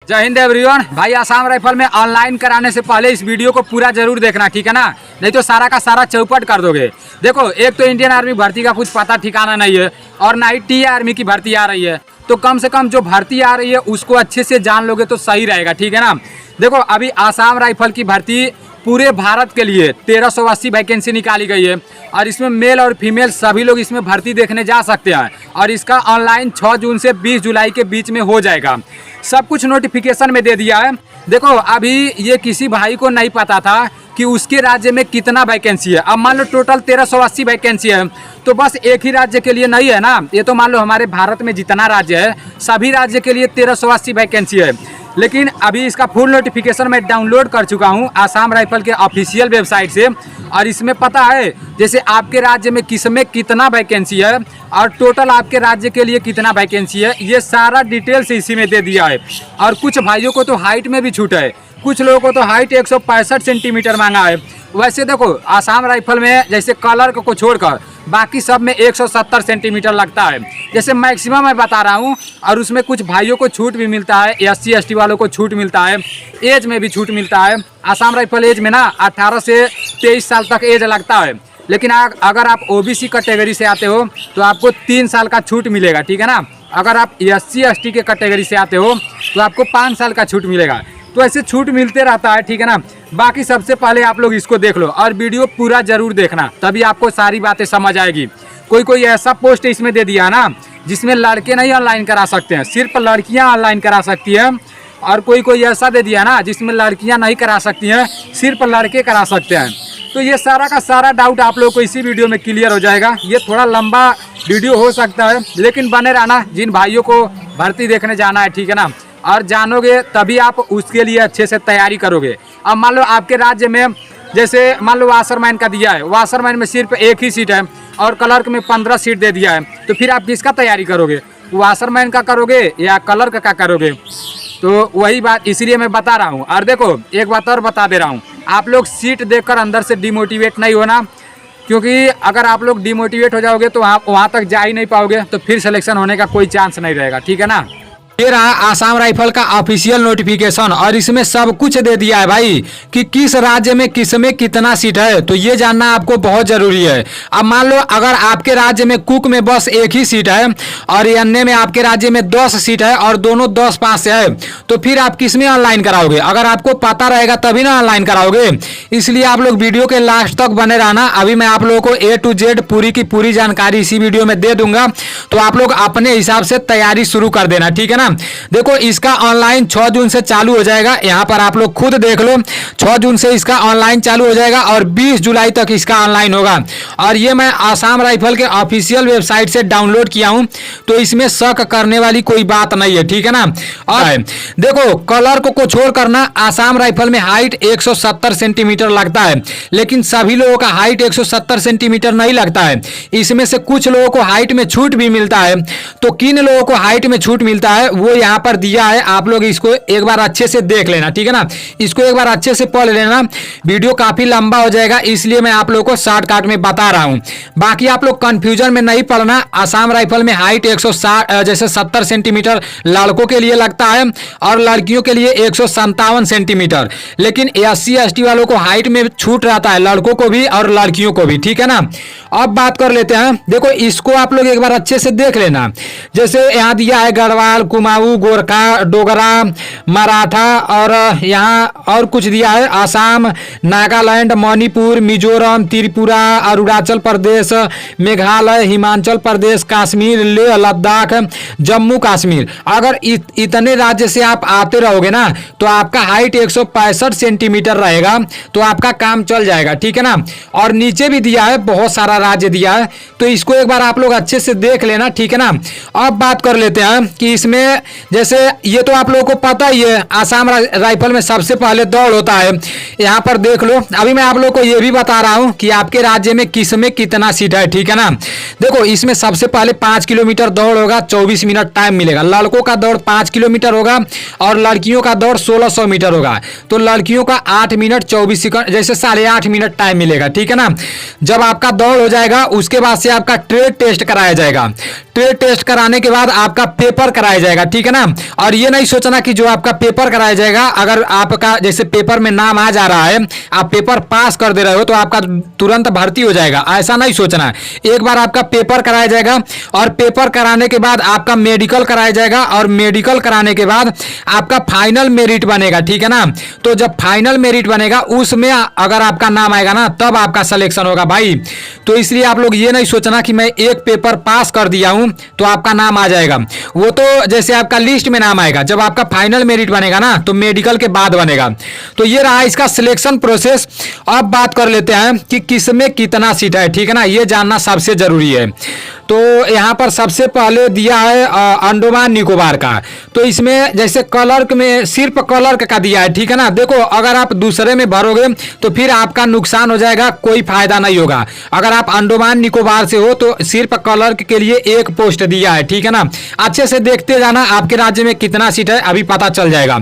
जय हिंद एवरीवन। भाई आसाम राइफल में ऑनलाइन कराने से पहले इस वीडियो को पूरा जरूर देखना, ठीक है ना, नहीं तो सारा का सारा चौपट कर दोगे। देखो, एक तो इंडियन आर्मी भर्ती का कुछ पता ठिकाना नहीं है और ना ही टी आर्मी की भर्ती आ रही है, तो कम से कम जो भर्ती आ रही है उसको अच्छे से जान लोगे तो सही रहेगा, ठीक है ना। देखो, अभी आसाम राइफल की भर्ती पूरे भारत के लिए 1380 वैकेंसी निकाली गई है और इसमें मेल और फीमेल सभी लोग इसमें भर्ती देखने जा सकते हैं और इसका ऑनलाइन 6 जून से 20 जुलाई के बीच में हो जाएगा। सब कुछ नोटिफिकेशन में दे दिया है। देखो, अभी ये किसी भाई को नहीं पता था कि उसके राज्य में कितना वैकेंसी है। अब मान लो टोटल 1380 वैकेंसी है, तो बस एक ही राज्य के लिए नहीं है ना, ये तो मान लो हमारे भारत में जितना राज्य है सभी राज्य के लिए 1380 वैकेंसी है। लेकिन अभी इसका फुल नोटिफिकेशन मैं डाउनलोड कर चुका हूँ आसाम राइफल के ऑफिशियल वेबसाइट से और इसमें पता है जैसे आपके राज्य में किस में कितना वैकेंसी है और टोटल आपके राज्य के लिए कितना वैकेंसी है, ये सारा डिटेल्स इसी में दे दिया है। और कुछ भाइयों को तो हाइट में भी छूट है, कुछ लोगों को तो हाइट 165 सेंटीमीटर मांगा है। वैसे देखो, आसाम राइफल में जैसे कलर को छोड़कर बाकी सब में 170 सेंटीमीटर लगता है, जैसे मैक्सिमम मैं बता रहा हूँ। और उसमें कुछ भाइयों को छूट भी मिलता है, SC ST वालों को छूट मिलता है, एज में भी छूट मिलता है। आसाम राइफल एज में ना 18 से 23 साल तक एज लगता है, लेकिन अगर आप OBC कैटेगरी से आते हो तो आपको 3 साल का छूट मिलेगा, ठीक है ना। अगर आप SC ST के कैटेगरी से आते हो तो आपको 5 साल का छूट मिलेगा। तो ऐसे छूट मिलते रहता है, ठीक है ना। बाकी सबसे पहले आप लोग इसको देख लो और वीडियो पूरा जरूर देखना, तभी आपको सारी बातें समझ आएगी। कोई ऐसा पोस्ट इसमें दे दिया ना जिसमें लड़के नहीं ऑनलाइन करा सकते हैं, सिर्फ लड़कियां ऑनलाइन करा सकती हैं। और कोई ऐसा दे दिया ना जिसमें लड़कियां नहीं करा सकती हैं, सिर्फ लड़के करा सकते हैं। तो ये सारा का सारा डाउट आप लोग को इसी वीडियो में क्लियर हो जाएगा। ये थोड़ा लंबा वीडियो हो सकता है, लेकिन बने रहना जिन भाइयों को भर्ती देखने जाना है, ठीक है ना। और जानोगे तभी आप उसके लिए अच्छे से तैयारी करोगे। अब मान लो आपके राज्य में जैसे मान लो वाशरमैन का दिया है, वाशरमैन में सिर्फ एक ही सीट है और क्लर्क में 15 सीट दे दिया है, तो फिर आप किसका तैयारी करोगे? वाशरमैन का करोगे या क्लर्क का करोगे? तो वही बात इसलिए मैं बता रहा हूँ। और देखो, एक बात और बता दे रहा हूँ, आप लोग सीट देखकर अंदर से डिमोटिवेट नहीं होना, क्योंकि अगर आप लोग डिमोटिवेट हो जाओगे तो आप वहाँ तक जा ही नहीं पाओगे, तो फिर सिलेक्शन होने का कोई चांस नहीं रहेगा, ठीक है ना। ये रहा आसाम राइफल का ऑफिशियल नोटिफिकेशन और इसमें सब कुछ दे दिया है भाई कि किस राज्य में किस में कितना सीट है, तो ये जानना आपको बहुत जरूरी है। अब मान लो अगर आपके राज्य में कुक में बस एक ही सीट है और अन्य में आपके राज्य में 10 सीट है और दोनों 10 पास है, तो फिर आप किस में ऑनलाइन कराओगे? अगर आपको पता रहेगा तभी ना ऑनलाइन कराओगे। इसलिए आप लोग वीडियो के लास्ट तक बने रहना। अभी मैं आप लोगों को A to Z पूरी की पूरी जानकारी इसी वीडियो में दे दूंगा, तो आप लोग अपने हिसाब से तैयारी शुरू कर देना, ठीक है ना। देखो, इसका ऑनलाइन 6 जून से चालू हो जाएगा, यहाँ पर आप लोग खुद देख लो। 6 जून से इसका ऑनलाइन चालू हो जाएगा और 20 जुलाई तक इसका ऑनलाइन होगा। और ये मैं आसाम राइफल के ऑफिशियल वेबसाइट से डाउनलोड किया हूं, तो इसमें शक करने वाली कोई बात नहीं है, ठीक है ना। और देखो, क्लर्क को छोड़ करना आसाम राइफल में हाइट 170 सेंटीमीटर लगता है, लेकिन सभी लोगों का हाइट 170 सेंटीमीटर नहीं लगता है। इसमें से कुछ लोगों को हाइट में छूट भी मिलता है। तो किन लोगों को हाइट में छूट मिलता है वो यहाँ पर दिया है, आप लोग इसको एक बार अच्छे से देख लेना, ठीक है ना। इसको एक बार अच्छे से पढ़ लेना, वीडियो काफी लंबा हो जाएगा इसलिए मैं आप लोगों को शॉर्टकट में बता रहा हूँ। बाकी आप लोग कंफ्यूजन में नहीं पड़ना। आसाम राइफल में हाइट 160 जैसे 70 सेंटीमीटर लड़कों के लिए लगता है और लड़कियों के लिए 157 सेंटीमीटर, लेकिन SC ST वालों को हाइट में छूट रहता है, लड़कों को भी और लड़कियों को भी, ठीक है ना। अब बात कर लेते हैं। देखो, इसको आप लोग एक बार अच्छे से देख लेना। जैसे यहाँ दिया है गढ़वाल, कुमाऊं, गोरखा, डोगरा, मराठा और यहाँ और कुछ दिया है आसाम, नागालैंड, मणिपुर, मिजोरम, त्रिपुरा, अरुणाचल प्रदेश, मेघालय, हिमाचल प्रदेश, कश्मीर, लेह लद्दाख, जम्मू कश्मीर। अगर इतने राज्य से आप आते रहोगे ना तो आपका हाइट 165 सेंटीमीटर रहेगा, तो आपका काम चल जाएगा, ठीक है ना। और नीचे भी दिया है, बहुत सारा राज्य दिया है, तो इसको एक बार आप लोग अच्छे से देख लेना, ठीक है ना। अब बात कर लेते हैं कि इसमें जैसे ये तो आप लोगों को पता ही है, आसाम राइफल में सबसे पहले दौड़ होता है। यहाँ पर देख लो, अभी मैं आप लोगों को ये भी बता रहा हूँ कि आपके राज्य में किस में कितना सीट है, ठीक है ना। देखो, इसमें सबसे पहले 5 किलोमीटर दौड़ होगा, 24 मिनट टाइम मिलेगा। लड़कों का दौड़ 5 किलोमीटर होगा और लड़कियों का दौड़ 1600 मीटर होगा। तो लड़कियों का 8 मिनट 24 सेकंड जैसे 8.5 मिनट टाइम मिलेगा, ठीक है ना। जब आपका दौड़ हो जाएगा उसके बाद से आपका ट्रेड टेस्ट कराया जाएगा। ट्रेड टेस्ट कराने के बाद आपका पेपर कराया जाएगा, ठीक है ना। और ये नहीं सोचना कि जो आपका पेपर कराया जाएगा, अगर आपका जैसे पेपर में नाम आ जा रहा है, आप पेपर पास कर दे रहे हो तो आपका तुरंत भर्ती हो जाएगा, ऐसा नहीं सोचना। एक बार आपका पेपर कराया जाएगा और पेपर कराने के बाद आपका मेडिकल कराया जाएगा और मेडिकल कराने के बाद आपका फाइनल मेरिट बनेगा, ठीक है ना। तो जब फाइनल मेरिट बनेगा उसमें अगर आपका नाम आएगा ना तब आपका सिलेक्शन होगा भाई। तो इसलिए आप लोग ये नहीं सोचना कि मैं एक पेपर पास कर दिया हूं तो आपका नाम आ जाएगा। वो तो जैसे आपका लिस्ट में नाम आएगा, जब आपका फाइनल मेरिट बनेगा ना तो मेडिकल के बाद बनेगा। तो ये रहा इसका सिलेक्शन प्रोसेस। अब बात कर लेते हैं कि किसमें कितना सीट है, ठीक है ना, ये जानना सबसे जरूरी है। तो यहाँ पर सबसे पहले दिया है अंडमान निकोबार का। तो इसमें जैसे क्लर्क में सिर्फ क्लर्क का दिया है, ठीक है ना। देखो अगर आप दूसरे में भरोगे तो फिर आपका नुकसान हो जाएगा, कोई फायदा नहीं होगा। अगर आप अंडमान निकोबार से हो तो सिर्फ क्लर्क के लिए एक पोस्ट दिया है, ठीक है ना। अच्छे से देखते जाना आपके राज्य में कितना सीट है, अभी पता चल जाएगा।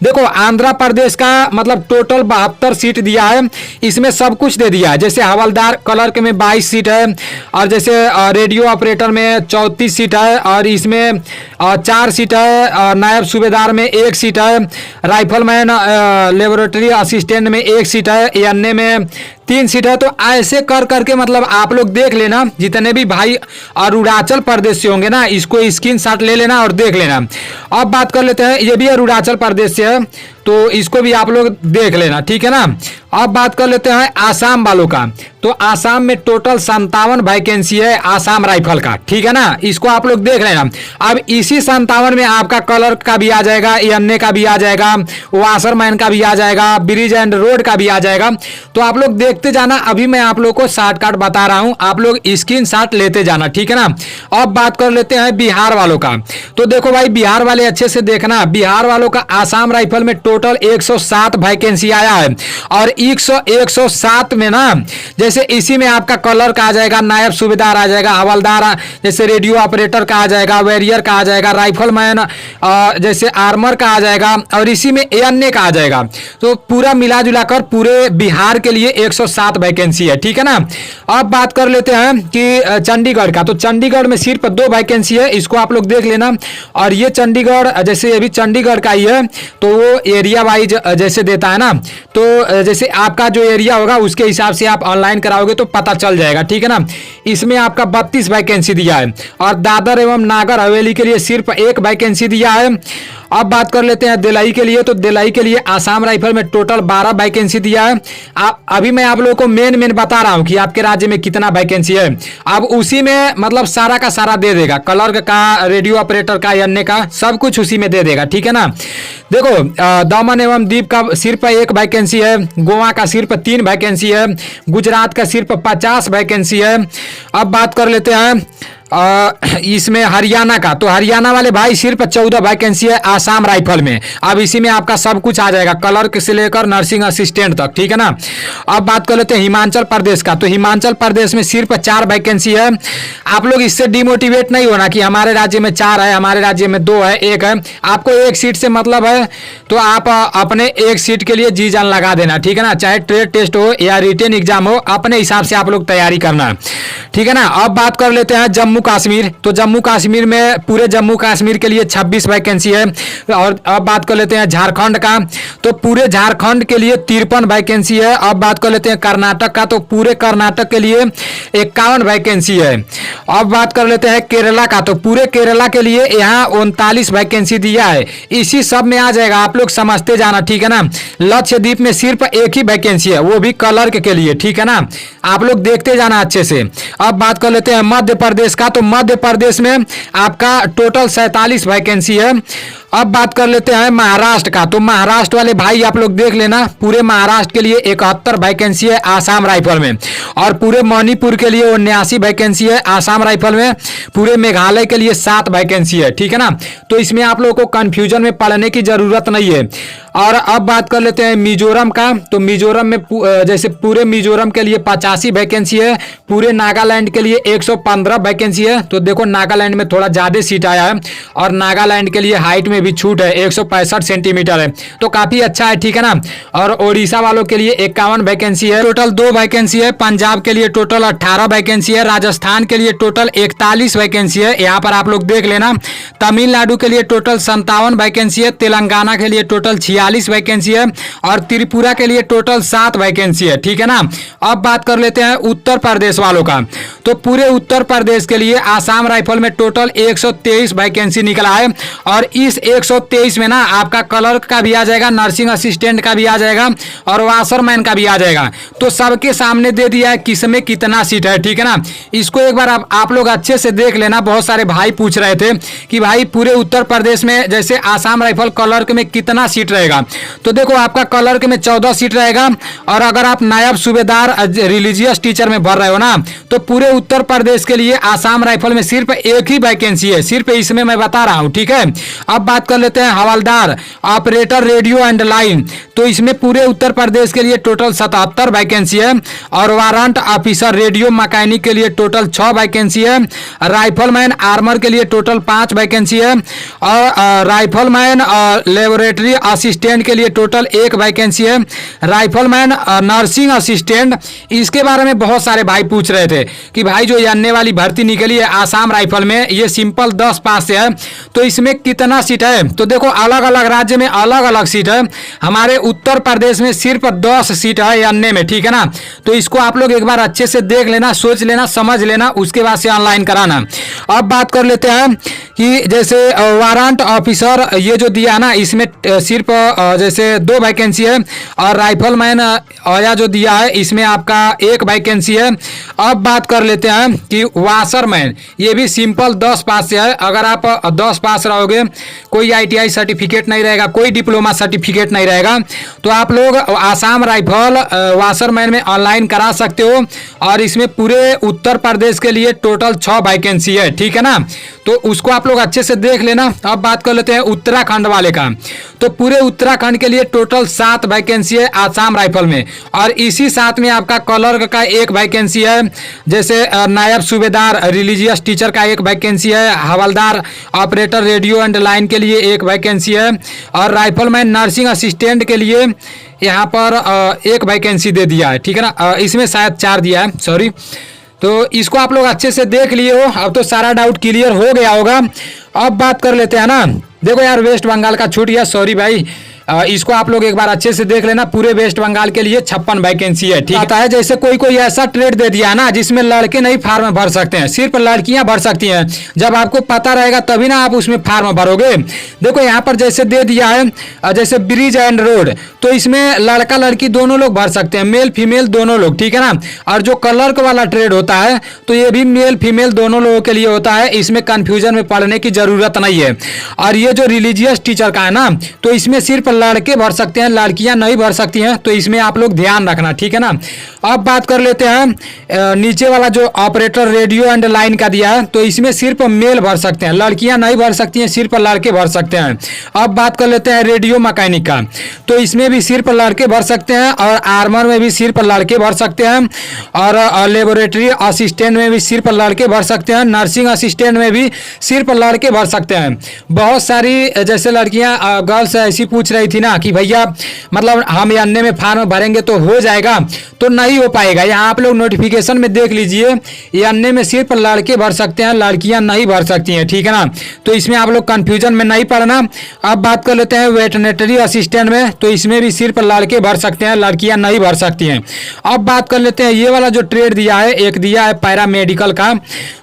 देखो आंध्र प्रदेश का मतलब टोटल 72 सीट दिया है, इसमें सब कुछ दे दिया है। जैसे हवलदार क्लर्क में 22 सीट है और जैसे रेडियो ऑपरेटर में 34 सीट है और इसमें 4 सीट है, नायब सूबेदार में 1 सीट है, राइफलमैन लेबोरेटरी असिस्टेंट में 1 सीट है, एएनए में 3 सीट है। तो ऐसे कर करके मतलब आप लोग देख लेना, जितने भी भाई अरुणाचल प्रदेश से होंगे ना इसको स्क्रीनशॉट ले लेना और देख लेना। अब बात कर लेते हैं, ये भी अरुणाचल प्रदेश से है तो इसको भी आप लोग देख लेना, ठीक है ना। अब बात कर लेते हैं आसाम वालों का। तो आसाम में टोटल 57 वैकेंसी है आसाम राइफल का, ठीक है ना, इसको आप लोग देख लेना। अब इसी 57 में आपका क्लर्क का भी आ जाएगा, एएनए का भी आ जाएगा, वाशरमैन का भी आ जाएगा, ब्रिज एंड रोड का भी आ जाएगा। तो आप लोग देखते जाना, अभी मैं आप लोग को शॉर्टकट बता रहा हूं, आप लोग स्क्रीनशॉट लेते जाना, ठीक है ना। अब बात कर लेते हैं बिहार वालों का। तो देखो भाई बिहार वाले अच्छे से देखना, बिहार वालों का आसाम राइफल में टोटल 107 वैकेंसी आया है और 107 में ना जैसे इसी में आपका क्लर्क आ जाएगा, नायब सूबेदार आ जाएगा, हवलदार जैसे रेडियो ऑपरेटर का आ जाएगा, वॉरियर का आ जाएगा, राइफलमैन जैसे आर्मर का आ जाएगा और इसी में एएनए का आ जाएगा। तो पूरा मिला जुलाकर पूरे बिहार के लिए 107 वैकेंसी है, ठीक है ना। अब बात कर लेते हैं कि चंडीगढ़ का। तो चंडीगढ़ में सिर्फ 2 वैकेंसी है, इसको आप लोग देख लेना। और ये चंडीगढ़ जैसे अभी चंडीगढ़ का ही है तो वो एरिया वाइज जैसे देता है ना, तो जैसे आपका जो एरिया होगा उसके हिसाब से आप ऑनलाइन कराओगे तो पता चल जाएगा, ठीक है ना। इसमें आपका 32 वैकेंसी दिया है और दादर एवं नागर हवेली के लिए सिर्फ 1 वैकेंसी दिया है। अब बात कर लेते हैं दिल्ली के लिए। तो दिल्ली के लिए आसाम राइफल में टोटल 12 वैकेंसी दिया है। अभी मैं आप लोगों को मेन बता रहा हूं कि आपके राज्य में कितना वैकेंसी है। अब उसी में मतलब सारा का सारा दे देगा, क्लर्क का, रेडियो ऑपरेटर का, एएनए का, सब कुछ उसी में दे देगा, ठीक है ना। देखो दमन एवं दीव का सिर्फ 1 वैकेंसी है, गोवा का सिर्फ 3 वैकेंसी है, गुजरात का सिर्फ 50 वैकेंसी है। अब बात कर लेते हैं इसमें हरियाणा का। तो हरियाणा वाले भाई सिर्फ 14 वैकेंसी है आसाम राइफल में। अब इसी में आपका सब कुछ आ जाएगा, क्लर्क से लेकर नर्सिंग असिस्टेंट तक, ठीक है ना। अब बात कर लेते हैं हिमाचल प्रदेश का। तो हिमाचल प्रदेश में सिर्फ 4 वैकेंसी है। आप लोग इससे डिमोटिवेट नहीं होना कि हमारे राज्य में 4 है, हमारे राज्य में 2 है, 1 है। आपको 1 सीट से मतलब है तो आप अपने 1 सीट के लिए जी जान लगा देना, ठीक है ना। चाहे ट्रेड टेस्ट हो या रिटेन एग्जाम हो, अपने हिसाब से आप लोग तैयारी करना, ठीक है ना। अब बात कर लेते हैं जम्मू कश्मीर। तो जम्मू कश्मीर में पूरे जम्मू कश्मीर के लिए 26 वैकेंसी है। और अब बात कर लेते हैं झारखंड का। तो पूरे झारखंड के लिए 53 वैकेंसी है। अब बात कर लेते हैं कर्नाटक का। तो पूरे कर्नाटक के लिए 51 वैकेंसी है। अब बात कर लेते हैं केरला का। तो पूरे केरला के लिए यहाँ 39 वैकेंसी दिया है। इसी सब में आ जाएगा, आप लोग समझते जाना, ठीक है ना। लक्षद्वीप में सिर्फ 1 ही वैकेंसी है, वो भी क्लर्क के लिए, ठीक है ना। आप लोग देखते जाना अच्छे से। अब बात कर लेते हैं मध्य प्रदेश का। तो मध्य प्रदेश में आपका टोटल 47 वैकेंसी है। अब बात कर लेते हैं महाराष्ट्र का। तो महाराष्ट्र वाले भाई आप लोग देख लेना, पूरे महाराष्ट्र के लिए 71 वैकेंसी है आसाम राइफल में। और पूरे मणिपुर के लिए 79 वैकेंसी है आसाम राइफल में। पूरे मेघालय के लिए 7 वैकेंसी है, ठीक है ना। तो इसमें आप लोगों को कंफ्यूजन में पड़ने की जरूरत नहीं है। और अब बात कर लेते हैं मिजोरम का। तो मिजोरम में जैसे पूरे मिजोरम के लिए 85 वैकेंसी है। पूरे नागालैंड के लिए 115 वैकेंसी है। तो देखो नागालैंड में थोड़ा ज्यादा सीट आया है और नागालैंड के लिए हाइट में में भी छूट है, 165 सेंटीमीटर है, तो काफी अच्छा है, ठीक है ना। और ओडिशा वालों के लिए 51 वैकेंसी है, टोटल 2 वैकेंसी है। पंजाब के लिए टोटल 18 वैकेंसी है। राजस्थान के लिए टोटल 41 वैकेंसी है, यहाँ पर आप लोग देख लेना। तमिलनाडु के लिए टोटल 57 वैकेंसी है। तेलंगाना के लिए टोटल 46 वैकेंसी है और त्रिपुरा के लिए टोटल 7 वैकेंसी है, ठीक है ना। अब बात कर लेते हैं उत्तर प्रदेश वालों का। तो पूरे उत्तर प्रदेश के लिए आसाम राइफल में टोटल 123 वैकेंसी निकला है और इस 123 में ना आपका क्लर्क का भी आ जाएगा, नर्सिंग असिस्टेंट का भी आ जाएगा और वाशरमैन का भी आ जाएगा। तो सबके सामने दे दिया है किसमें कितना सीट है, ठीक है ना। इसको एक बार आप लोग अच्छे से देख लेना। बहुत सारे भाई पूछ रहे थे कि भाई पूरे उत्तर प्रदेश में जैसे आसाम राइफल क्लर्क में कितना सीट रहेगा। तो देखो आपका क्लर्क में 14 सीट रहेगा और अगर आप नायब सूबेदार रिलीजियस टीचर में भर रहे हो ना, तो पूरे उत्तर प्रदेश के लिए आसाम राइफल में सिर्फ एक ही वैकेंसी है, सिर्फ इसमें मैं बता रहा हूं, ठीक है। अब बात कर लेते हैं हवलदार ऑपरेटर रेडियो एंड लाइन। तो इसमें पूरे उत्तर प्रदेश के लिए टोटल 77 वैकेंसी है और वारंट ऑफिसर रेडियो मैकेनिक के लिए टोटल 6 वैकेंसी है। राइफलमैन आर्मर के लिए टोटल 5 वैकेंसी है और राइफलमैन लेबोरेटरी असिस्टेंट के लिए टोटल 1 वैकेंसी है। राइफलमैन नर्सिंग असिस्टेंट, इसके बारे में बहुत सारे भाई पूछ रहे थे कि भाई जो आने वाली भर्ती निकली है आसाम राइफल में, ये सिंपल 10 पास से है, तो इसमें कितना सीट है। तो देखो अलग अलग राज्य में अलग अलग सीट है, हमारे उत्तर प्रदेश में सिर्फ 10 सीट है अन्य में, ठीक है ना। तो इसको आप लोग एक बार अच्छे से देख लेना, सोच लेना, समझ लेना, उसके बाद से ऑनलाइन कराना। अब बात कर लेते हैं कि जैसे वारंट ऑफिसर ये जो दिया है ना, इसमें सिर्फ जैसे 2 वैकेंसी है और राइफलमैन या जो दिया है इसमें आपका 1 वैकेंसी है। अब बात कर लेते हैं कि वाशरमैन, ये भी सिंपल 10 पास से है। अगर आप 10 पास रहोगे, कोई ITI सर्टिफिकेट नहीं रहेगा, कोई डिप्लोमा सर्टिफिकेट नहीं रहेगा, तो आप लोग आसाम राइफल वाशरमैन में ऑनलाइन करा सकते हो और इसमें पूरे उत्तर प्रदेश के लिए टोटल 6 वैकेंसी है, ठीक है ना। तो उसको आप लोग अच्छे से देख लेना। अब बात कर लेते हैं उत्तराखंड वाले का। तो पूरे उत्तराखंड के लिए टोटल 7 वैकेंसी है आसाम राइफल में और इसी साथ में आपका क्लर्क का 1 वैकेंसी है। जैसे नायब सूबेदार रिलीजियस टीचर का 1 वैकेंसी है। हवलदार ऑपरेटर रेडियो एंड लाइन के लिए 1 वैकेंसी है और राइफलमैन नर्सिंग असिस्टेंट के लिए यहाँ पर 1 वैकेंसी दे दिया है, ठीक है ना। इसमें शायद 4 दिया है, सॉरी। तो इसको आप लोग अच्छे से देख लिए हो, अब तो सारा डाउट क्लियर हो गया होगा। अब बात कर लेते हैं ना, देखो यार वेस्ट बंगाल का छूट गया, सॉरी भाई। इसको आप लोग एक बार अच्छे से देख लेना। पूरे वेस्ट बंगाल के लिए 56 वैकेंसी है, ठीक है। जैसे कोई ऐसा ट्रेड दे दिया ना जिसमें लड़के नहीं फार्म भर सकते हैं, सिर्फ लड़कियां भर सकती हैं। जब आपको पता रहेगा तभी ना आप उसमें फार्म भरोगे। देखो यहाँ पर जैसे दे दिया है जैसे ब्रिज एंड रोड, तो इसमें लड़का लड़की दोनों लोग भर सकते हैं, मेल फीमेल दोनों लोग, ठीक है ना। और जो क्लर्क वाला ट्रेड होता है तो ये भी मेल फीमेल दोनों लोगों के लिए होता है, इसमें कंफ्यूजन में पड़ने की जरूरत नहीं है। और ये जो रिलीजियस टीचर का है ना, तो इसमें सिर्फ लड़के भर सकते हैं, लड़कियां नहीं भर सकती हैं, तो इसमें आप लोग ध्यान रखना, ठीक है ना। अब बात कर लेते हैं नीचे वाला जो ऑपरेटर रेडियो एंड लाइन का दिया है, तो इसमें सिर्फ मेल भर सकते हैं, लड़कियां नहीं भर सकती हैं, सिर्फ लड़के भर सकते हैं। अब बात कर लेते हैं रेडियो मैकेनिक का, तो इसमें भी सिर्फ लड़के भर सकते हैं और आर्मर में भी सिर्फ लड़के भर सकते हैं और लेबोरेटरी असिस्टेंट में भी सिर्फ लड़के भर सकते हैं, नर्सिंग असिस्टेंट में भी सिर्फ लड़के भर सकते हैं। बहुत सारी जैसे लड़कियां गर्ल्स ऐसी पूछ रही थी ना कि भैया मतलब हम अन्य में फार्म भरेंगे तो हो जाएगा, तो नहीं हो पाएगा। यहाँ आप लोग नोटिफिकेशन में देख लीजिए, ये अन्य में सिर्फ लड़के भर सकते हैं, लड़कियां नहीं भर सकती हैं, ठीक है ना। तो इसमें आप लोग कंफ्यूजन में नहीं पड़ना। अब बात कर लेते हैं वेटरनरी असिस्टेंट में, तो इसमें भी सिर्फ लड़के भर सकते हैं, लड़कियां नहीं भर सकती हैं। अब बात कर लेते हैं ये वाला जो ट्रेड दिया है, एक दिया है पैरामेडिकल का,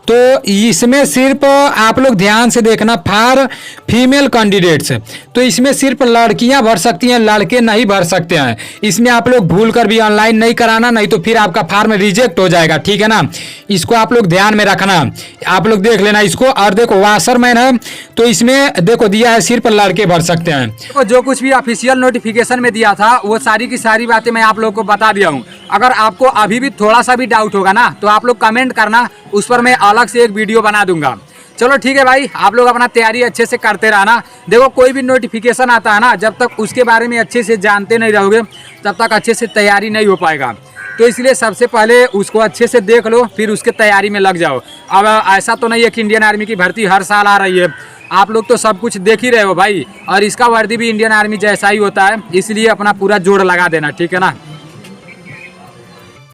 तो इसमें सिर्फ आप लोग ध्यान से देखना फॉर फीमेल कैंडिडेट्स, तो इसमें सिर्फ लड़कियां भर सकती हैं, लड़के नहीं भर सकते हैं। इसमें आप लोग भूल कर भी ऑनलाइन नहीं कराना, नहीं तो फिर आपका फॉर्म रिजेक्ट हो जाएगा, ठीक है ना। इसको आप लोग ध्यान में रखना, आप लोग देख लेना इसको। और देखो वाशरमैन है, तो इसमें देखो दिया है सिर्फ लड़के भर सकते हैं। तो जो कुछ भी ऑफिशियल नोटिफिकेशन में दिया था वो सारी की सारी बातें मैं आप लोगों को बता दिया हूँ। अगर आपको अभी भी थोड़ा सा भी डाउट होगा ना, तो आप लोग कमेंट करना, उस पर मैं अलग से एक वीडियो बना दूंगा। चलो ठीक है भाई, आप लोग अपना तैयारी अच्छे से करते रहना। देखो कोई भी नोटिफिकेशन आता है ना, जब तक उसके बारे में अच्छे से जानते नहीं रहोगे तब तक अच्छे से तैयारी नहीं हो पाएगा। तो इसलिए सबसे पहले उसको अच्छे से देख लो, फिर उसके तैयारी में लग जाओ। अब ऐसा तो नहीं है कि इंडियन आर्मी की भर्ती हर साल आ रही है, आप लोग तो सब कुछ देख ही रहे हो भाई, और इसका वर्दी भी इंडियन आर्मी जैसा ही होता है, इसलिए अपना पूरा जोड़ लगा देना, ठीक है ना।